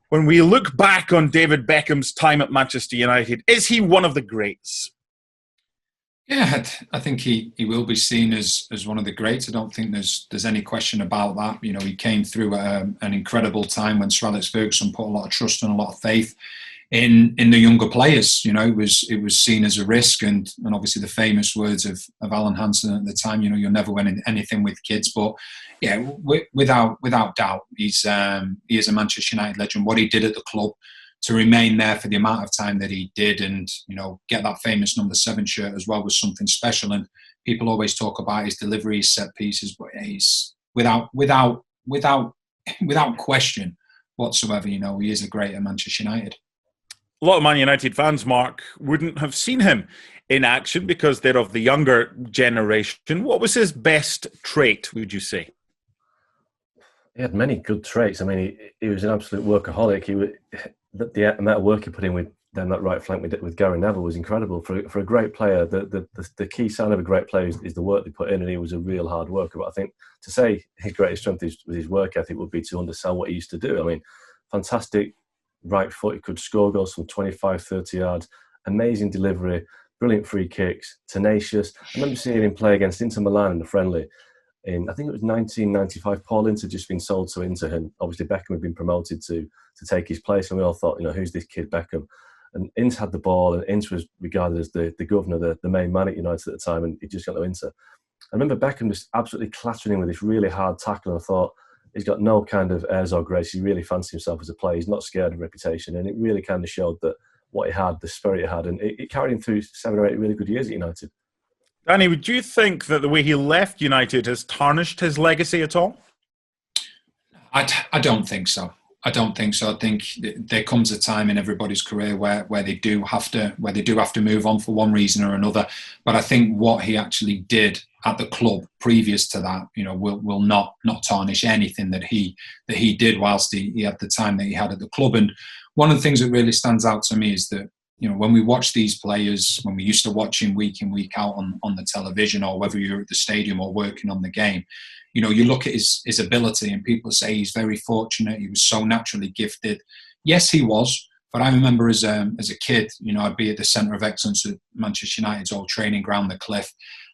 When we look back on David Beckham's time at Manchester United, is he one of the greats? Yeah, I think he will be seen as one of the greats. I don't think there's any question about that. You know, he came through an incredible time when Sir Alex Ferguson put a lot of trust and a lot of faith in the younger players. You know, it was seen as a risk, and obviously the famous words of Alan Hansen at the time. You know, you'll never win anything with kids, but yeah, without doubt, he is a Manchester United legend. What he did at the club, to remain there for the amount of time that he did, and get that famous number 7 shirt as well, was something special. And people always talk about his delivery, his set pieces, but he's without question whatsoever. He is a great at Manchester United. A lot of Man United fans, Mark, wouldn't have seen him in action because they're of the younger generation. What was his best trait, would you say? He had many good traits. I mean, he was an absolute workaholic. The amount of work he put in with that right flank with Gary Neville was incredible. For a great player, the key sign of a great player is the work they put in, and he was a real hard worker. But I think to say his greatest strength was his work ethic would be to undersell what he used to do. I mean, fantastic right foot, he could score goals from 25, 30 yards, amazing delivery, brilliant free kicks, tenacious. I remember seeing him play against Inter Milan in the friendly. I think it was 1995. Paul Ince had just been sold to Inter, and obviously Beckham had been promoted to take his place, and we all thought, who's this kid Beckham? And Ince had the ball, and Ince was regarded as the governor, the main man at United at the time, and he just got no Inter. I remember Beckham just absolutely clattering him with this really hard tackle, and I thought, he's got no kind of airs or grace. He really fancied himself as a player. He's not scared of reputation, and it really kind of showed that what he had, the spirit he had, and it carried him through 7 or 8 really good years at United. Danny, would you think that the way he left United has tarnished his legacy at all? I don't think so. I think there comes a time in everybody's career where they do have to move on for one reason or another. But I think what he actually did at the club previous to that, will not tarnish anything that he did whilst he had the time that he had at the club. And one of the things that really stands out to me is that, when we watch these players, when we used to watch him week in, week out on the television, or whether you're at the stadium or working on the game, you look at his ability, and people say he's very fortunate. He was so naturally gifted. Yes, he was. But I remember as a kid, I'd be at the Centre of Excellence at Manchester United's old training ground, the Cliff,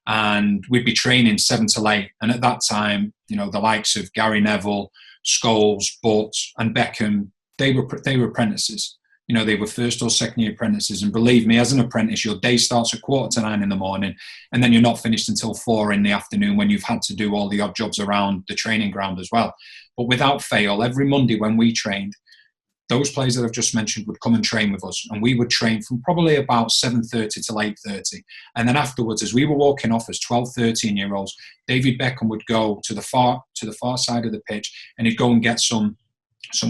and we'd be training 7 till 8. And at that time, the likes of Gary Neville, Scholes, Butt, and Beckham, they were apprentices. They were first or second year apprentices. And believe me, as an apprentice, your day starts at 8:45 in the morning, and then you're not finished until 4 in the afternoon, when you've had to do all the odd jobs around the training ground as well. But without fail, every Monday when we trained, those players that I've just mentioned would come and train with us, and we would train from probably about 7:30 till 8:30. And then afterwards, as we were walking off as 12, 13-year-olds, David Beckham would go to the far side of the pitch, and he'd go and get some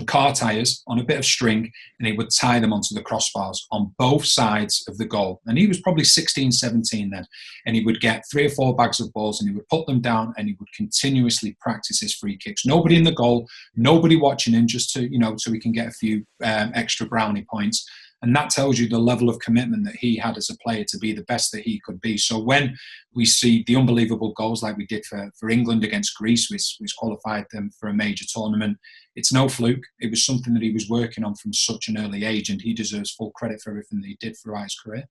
car tyres on a bit of string, and he would tie them onto the crossbars on both sides of the goal. And he was probably 16, 17 then. And he would get 3 or 4 bags of balls, and he would put them down, and he would continuously practice his free kicks. Nobody in the goal, nobody watching him, just to, so he can get a few extra brownie points. And that tells you the level of commitment that he had as a player to be the best that he could be. So when we see the unbelievable goals like we did for England against Greece, which qualified them for a major tournament, it's no fluke. It was something that he was working on from such an early age, and he deserves full credit for everything that he did throughout his career.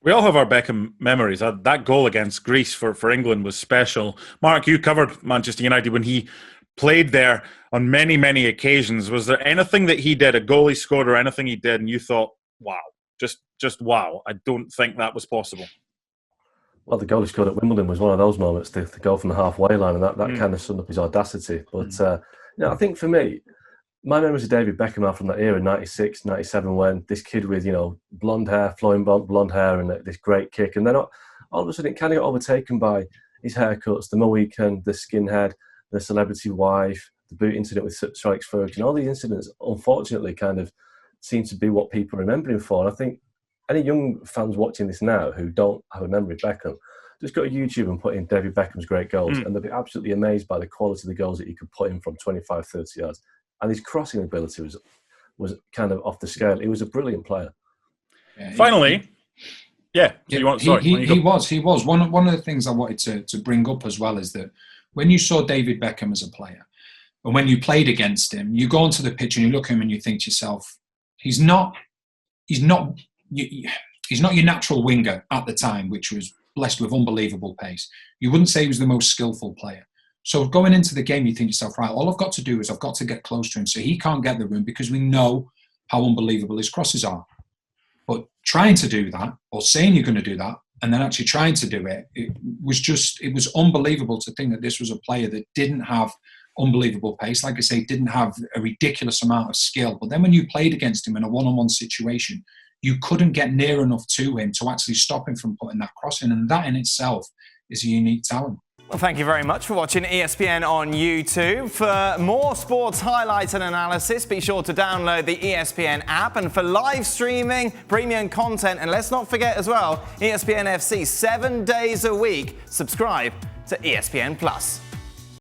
We all have our Beckham memories. That goal against Greece for England was special. Mark, you covered Manchester United when he played there on many, many occasions. Was there anything that he did, a goal he scored or anything he did, and you thought, wow, just wow, I don't think that was possible? Well, the goal he scored at Wimbledon was one of those moments, the goal from the halfway line, and that kind of summed up his audacity. But I think for me, my memories of David Beckham are from that era, 96, 97, when this kid with, blonde hair, flowing blonde hair, and this great kick, and then all of a sudden it kind of got overtaken by his haircuts, the Mohican, the skinhead, the celebrity wife, the boot incident with Sir Alex Ferguson. All these incidents, unfortunately, kind of seem to be what people remember him for. And I think any young fans watching this now who don't have a memory of Beckham, just go to YouTube and put in David Beckham's great goals, and they'll be absolutely amazed by the quality of the goals that he could put in from 25, 30 yards. And his crossing ability was kind of off the scale. He was a brilliant player. Finally, he was. One of the things I wanted to bring up as well is that when you saw David Beckham as a player, And when you played against him, you go onto the pitch and you look at him and you think to yourself, he's not your natural winger at the time, which was blessed with unbelievable pace. You wouldn't say he was the most skillful player. So going into the game, you think to yourself, right, all I've got to do is I've got to get close to him so he can't get the room, because we know how unbelievable his crosses are. But trying to do that, or saying you're going to do that, and then actually trying to do it, it was unbelievable to think that this was a player that didn't have unbelievable pace. Like I say, didn't have a ridiculous amount of skill. But then when you played against him in a one-on-one situation, you couldn't get near enough to him to actually stop him from putting that cross in. And that in itself is a unique talent. Well, thank you very much for watching ESPN on YouTube. For more sports highlights and analysis, be sure to download the ESPN app. And for live streaming, premium content, and let's not forget as well, ESPN FC 7 days a week. Subscribe to ESPN Plus.